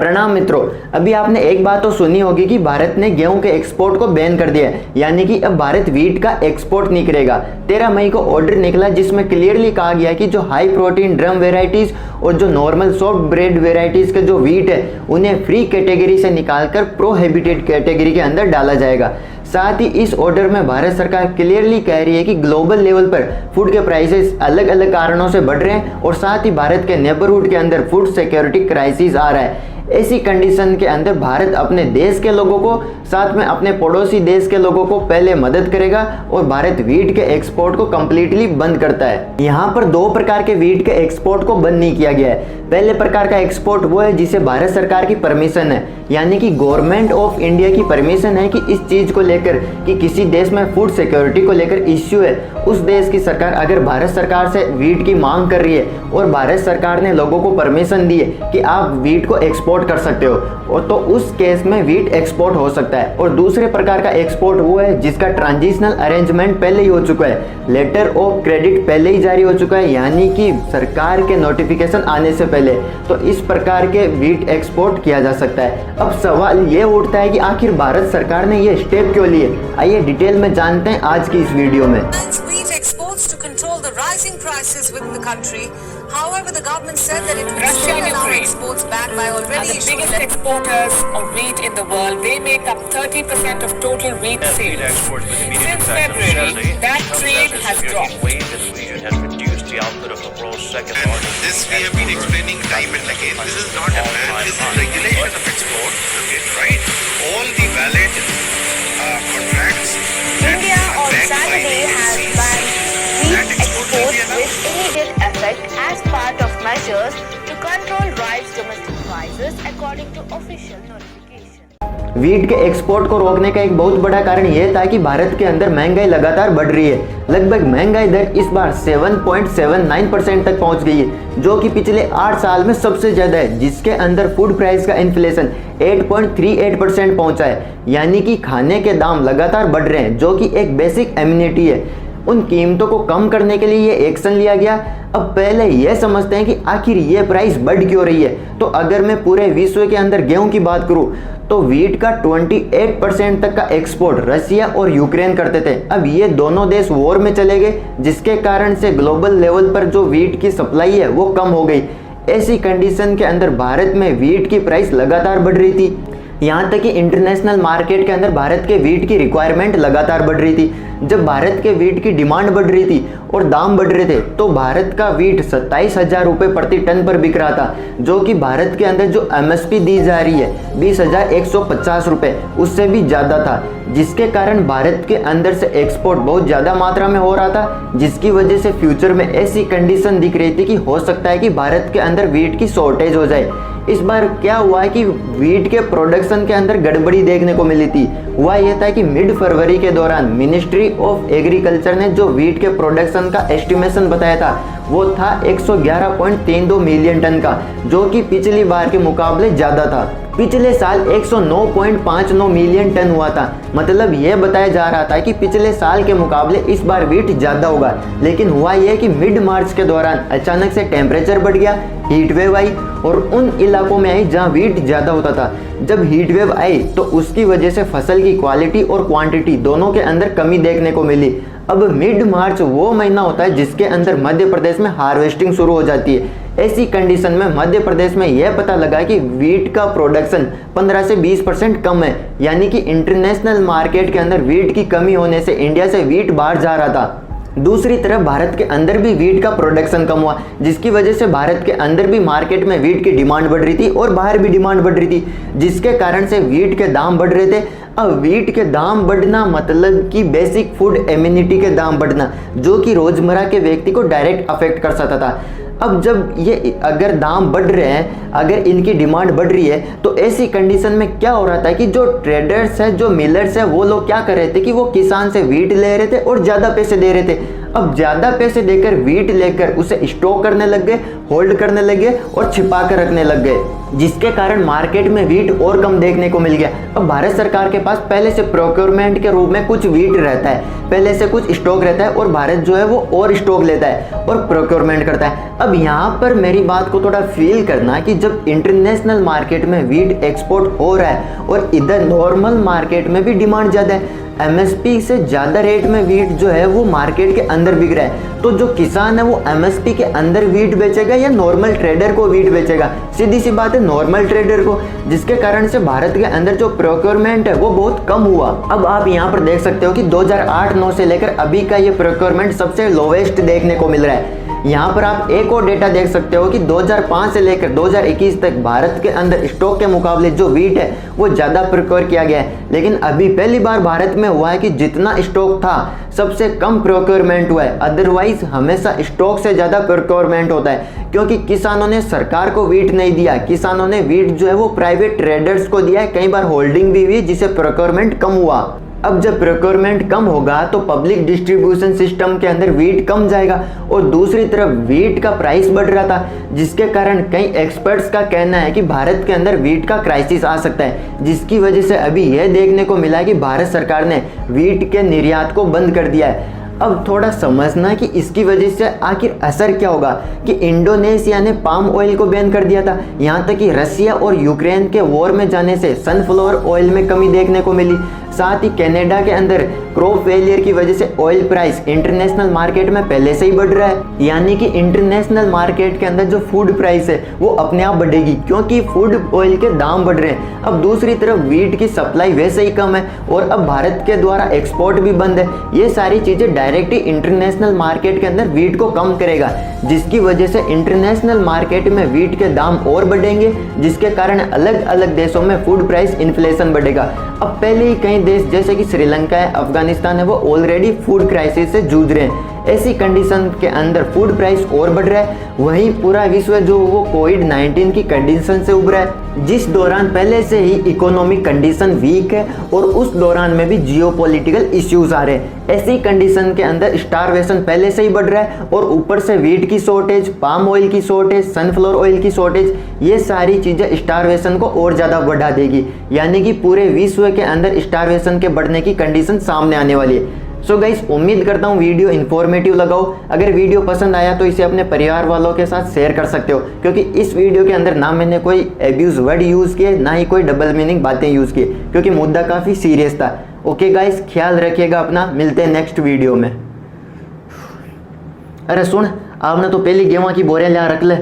प्रणाम मित्रों। अभी आपने एक बात तो सुनी होगी कि भारत ने गेहूं के एक्सपोर्ट को बैन कर दिया है, यानी कि अब भारत व्हीट का एक्सपोर्ट नहीं करेगा। 13 मई को ऑर्डर निकला जिसमें क्लियरली कहा गया कि जो हाई प्रोटीन ड्रम वेराइटीज और जो नॉर्मल सॉफ्ट ब्रेड वेराइटीज का जो व्हीट है उन्हें फ्री कैटेगरी से निकालकर प्रोहिबिटेड कैटेगरी के अंदर डाला जाएगा। साथ ही इस ऑर्डर में भारत सरकार क्लियरली कह रही है कि ग्लोबल लेवल पर फूड के प्राइसेस अलग अलग कारणों से बढ़ रहे हैं और साथ ही भारत के नेबरहुड के अंदर फूड सिक्योरिटी क्राइसिस आ रहा है। ऐसी कंडीशन के अंदर भारत अपने देश के लोगों को साथ में अपने पड़ोसी देश के लोगों को पहले मदद करेगा और भारत व्हीट के एक्सपोर्ट को कंप्लीटली बंद करता है। यहाँ पर दो प्रकार के व्हीट के एक्सपोर्ट को बंद नहीं किया गया है। पहले प्रकार का एक्सपोर्ट वो है जिसे भारत सरकार की परमिशन है, यानी कि गवर्नमेंट ऑफ इंडिया की परमिशन है कि इस चीज को लेकर कि किसी देश में फूड सिक्योरिटी को लेकर इश्यू है, उस देश की सरकार अगर भारत सरकार से व्हीट की मांग कर रही है और भारत सरकार ने लोगों को परमिशन दी है कि आप व्हीट को एक्सपोर्ट कर सकते हो, और तो उस केस में व्हीट एक्सपोर्ट हो सकता है। और दूसरे प्रकार का एक्सपोर्ट वो है जिसका ट्रांजिशनल अरेंजमेंट पहले ही हो चुका है, लेटर ऑफ क्रेडिट पहले ही जारी हो चुका है, यानी कि सरकार के नोटिफिकेशन आने से पहले, तो इस प्रकार के व्हीट एक्सपोर्ट किया जा सकता है। अब सवाल ये उठता है कि आखिर भारत सरकार ने ये स्टेप क्यों लिए। आइए डिटेल में जानते हैं आज की इस वीडियो में। However, the government said that it would still allow exports backed by already issued. The biggest exporters of wheat in the world, they make up 30% of total wheat sales. Since February, that trade has dropped. Has reduced the output of the world's second largest. This we have been explaining time and again. This is not a ban, this is regulation of export. Okay, right? All the valid contracts. India on Saturday has banned wheat exports with immediate effect as part of measures to control rice domestic prices according to official notification. Wheat के export को रोकने का एक बहुत बड़ा कारण यह था कि भारत के अंदर महंगाई लगातार बढ़ रही है। लगभग महंगाई दर इस बार 7.79% तक पहुंच गई है, जो कि पिछले 8 साल में सबसे ज्यादा है, जिसके अंदर फूड प्राइस का इन्फ्लेशन 8.38% पहुंचा है, यानी कि खाने के दाम लगातार बढ़ रहे हैं, जो कि एक बेसिक एमिनिटी है। उन कीमतों को कम करने के लिए ये एक्शन लिया गया। अब पहले ये समझते हैं कि आखिर ये प्राइस बढ़ क्यों रही है। तो अगर मैं पूरे विश्व के अंदर गेहूं की बात करूं तो व्हीट का 28% तक का एक्सपोर्ट रसिया और यूक्रेन करते थे। अब ये दोनों देश वॉर में चले गए, जिसके कारण से ग्लोबल लेवल पर जो व्हीट की सप्लाई है वो कम हो गई। ऐसी कंडीशन के अंदर भारत में व्हीट की प्राइस लगातार बढ़ रही थी, यहाँ तक कि इंटरनेशनल मार्केट के अंदर भारत के व्हीट की रिक्वायरमेंट लगातार बढ़ रही थी। जब भारत के व्हीट की डिमांड बढ़ रही थी और दाम बढ़ रहे थे तो भारत का व्हीट 27,000 रुपये प्रति टन पर बिक रहा था, जो कि भारत के अंदर जो MSP दी जा रही है 20,150 रुपये उससे भी ज़्यादा था, जिसके कारण भारत के अंदर से एक्सपोर्ट बहुत ज़्यादा मात्रा में हो रहा था, जिसकी वजह से फ्यूचर में ऐसी कंडीशन दिख रही थी कि हो सकता है कि भारत के अंदर व्हीट की शॉर्टेज हो जाए। इस बार क्या हुआ है कि व्हीट के प्रोडक्शन के अंदर गड़बड़ी देखने को मिली थी। हुआ यह था कि मिड फरवरी के दौरान मिनिस्ट्री ऑफ एग्रीकल्चर ने जो व्हीट के प्रोडक्शन का एस्टिमेशन बताया था वो था 111.32 मिलियन टन का, जो कि पिछली बार के मुकाबले ज़्यादा था। पिछले साल 109.59 मिलियन टन हुआ था, मतलब यह बताया जा रहा था कि पिछले साल के मुकाबले इस बार व्हीट ज़्यादा होगा। लेकिन हुआ यह कि मिड मार्च के दौरान अचानक से टेम्परेचर बढ़ गया, हीट वेव आई और उन इलाकों में आई जहां व्हीट ज़्यादा होता था। जब हीट वेव आई तो उसकी वजह से फसल की क्वालिटी और क्वांटिटी दोनों के अंदर कमी देखने को मिली। अब मिड मार्च वो महीना होता है जिसके अंदर मध्य प्रदेश में हार्वेस्टिंग शुरू हो जाती है। ऐसी कंडीशन में मध्य प्रदेश में यह पता लगा कि व्हीट का प्रोडक्शन 15 से 20% कम है, यानी कि इंटरनेशनल मार्केट के अंदर व्हीट की कमी होने से इंडिया से व्हीट बाहर जा रहा था। दूसरी तरफ भारत के अंदर भी व्हीट का प्रोडक्शन कम हुआ, जिसकी वजह से भारत के अंदर भी मार्केट में व्हीट की डिमांड बढ़ रही थी और बाहर भी डिमांड बढ़ रही थी, जिसके कारण से व्हीट के दाम बढ़ रहे थे। अब व्हीट के दाम बढ़ना मतलब कि बेसिक फूड एमिनिटी के दाम बढ़ना, जो कि रोजमर्रा के व्यक्ति को डायरेक्ट अफेक्ट कर सकता था। अब जब ये अगर दाम बढ़ रहे हैं, अगर इनकी डिमांड बढ़ रही है, तो ऐसी कंडीशन में क्या हो रहा था कि जो ट्रेडर्स है, जो मिलर्स है, वो लोग क्या कर रहे थे कि वो किसान से व्हीट ले रहे थे और ज़्यादा पैसे दे रहे थे। अब ज़्यादा पैसे देकर वीट लेकर उसे स्टॉक करने लग गए, होल्ड करने लग गए और छिपा कर रखने लग गए, जिसके कारण मार्केट में वीट और कम देखने को मिल गया। अब भारत सरकार के पास पहले से प्रोक्योरमेंट के रूप में कुछ वीट रहता है, पहले से कुछ स्टॉक रहता है और भारत जो है वो और स्टॉक लेता है और प्रोक्योरमेंट करता है। अब यहाँ पर मेरी बात को थोड़ा फील करना कि जब इंटरनेशनल मार्केट में वीट एक्सपोर्ट हो रहा है और इधर नॉर्मल मार्केट में भी डिमांड ज़्यादा है, एमएसपी से ज़्यादा रेट में वीट जो है वो मार्केट के अंदर बिक रहा है, तो जो किसान है वो एमएसपी के अंदर वीट बेचेगा या नॉर्मल ट्रेडर को वीट बेचेगा? सीधी सी बात है, नॉर्मल ट्रेडर को, जिसके कारण से भारत के अंदर जो प्रोक्योरमेंट है वो बहुत कम हुआ। अब आप यहाँ पर देख सकते हो कि 2008-9 से लेकर अभी का ये प्रोक्योरमेंट सबसे लोवेस्ट देखने को मिल रहा है। यहाँ पर आप एक और डेटा देख सकते हो कि 2005 से लेकर 2021 तक भारत के अंदर स्टॉक के मुकाबले जो वीट है वो ज़्यादा प्रोक्योर किया गया है, लेकिन अभी पहली बार भारत में हुआ है कि जितना स्टॉक था सबसे कम प्रोक्योरमेंट हुआ है। अदरवाइज हमेशा स्टॉक से ज़्यादा प्रोक्योरमेंट होता है, क्योंकि किसानों ने सरकार को वीट नहीं दिया, किसानों ने वीट जो है वो प्राइवेट ट्रेडर्स को दिया है, कई बार होल्डिंग भी हुई जिससे प्रोक्योरमेंट कम हुआ। अब जब प्रोक्योरमेंट कम होगा तो पब्लिक डिस्ट्रीब्यूशन सिस्टम के अंदर वीट कम जाएगा और दूसरी तरफ वीट का प्राइस बढ़ रहा था, जिसके कारण कई एक्सपर्ट्स का कहना है कि भारत के अंदर वीट का क्राइसिस आ सकता है, जिसकी वजह से अभी यह देखने को मिला कि भारत सरकार ने वीट के निर्यात को बंद कर दिया है। अब थोड़ा समझना कि इसकी वजह से आखिर असर क्या होगा कि इंडोनेशिया ने पाम ऑयल को बैन कर दिया था, यहाँ तक कि रसिया और यूक्रेन के वॉर में जाने से सनफ्लावर ऑयल में कमी देखने को मिली। साथ ही कनाडा के अंदर क्रॉप फेलियर की वजह से ऑयल प्राइस इंटरनेशनल मार्केट में पहले से ही बढ़ रहा है, यानी कि इंटरनेशनल मार्केट के अंदर जो फूड प्राइस है वो अपने आप बढ़ेगी क्योंकि फूड ऑयल के दाम बढ़ रहे हैं। अब दूसरी तरफ वीट की सप्लाई वैसे ही कम है और अब भारत के द्वारा एक्सपोर्ट भी बंद है। ये सारी चीज़ें डायरेक्टली इंटरनेशनल मार्केट के अंदर वीट को कम करेगा, जिसकी वजह से इंटरनेशनल मार्केट में वीट के दाम और बढ़ेंगे, जिसके कारण अलग अलग देशों में फूड प्राइस इन्फ्लेशन बढ़ेगा। अब पहले ही कई देश जैसे कि श्रीलंका है, अफगानिस्तान है, वो ऑलरेडी फूड क्राइसिस से जूझ रहे हैं। ऐसी कंडीशन के अंदर फूड प्राइस और बढ़ रहा है, वहीं पूरा विश्व जो वो कोविड-19 की कंडीशन से उभरा है, जिस दौरान पहले से ही इकोनॉमिक कंडीशन वीक है और उस दौरान में भी जियोपॉलिटिकल इश्यूज आ रहे हैं। ऐसी कंडीशन के अंदर स्टारवेशन पहले से ही बढ़ रहा है और ऊपर से वीट की शॉर्टेज, पाम ऑयल की शॉर्टेज, सनफ्लावर ऑयल की शॉर्टेज, ये सारी चीज़ें स्टारवेशन को और ज़्यादा बढ़ा देगी, यानी कि पूरे विश्व के अंदर स्टारवेशन के बढ़ने की कंडीशन सामने आने वाली है। सो गाइस, उम्मीद करता हूँ वीडियो इन्फॉर्मेटिव लगाओ। अगर वीडियो पसंद आया तो इसे अपने परिवार वालों के साथ शेयर कर सकते हो, क्योंकि इस वीडियो के अंदर ना मैंने कोई एब्यूज़ वर्ड यूज़ किए, ना ही कोई डबल मीनिंग बातें यूज़ की, क्योंकि मुद्दा काफ़ी सीरियस था। ओके गाइस, ख्याल रखिएगा अपना, मिलते हैं नेक्स्ट वीडियो में। अरे सुन, आपने तो पहली गेवा की बोरियां लिया रख ले।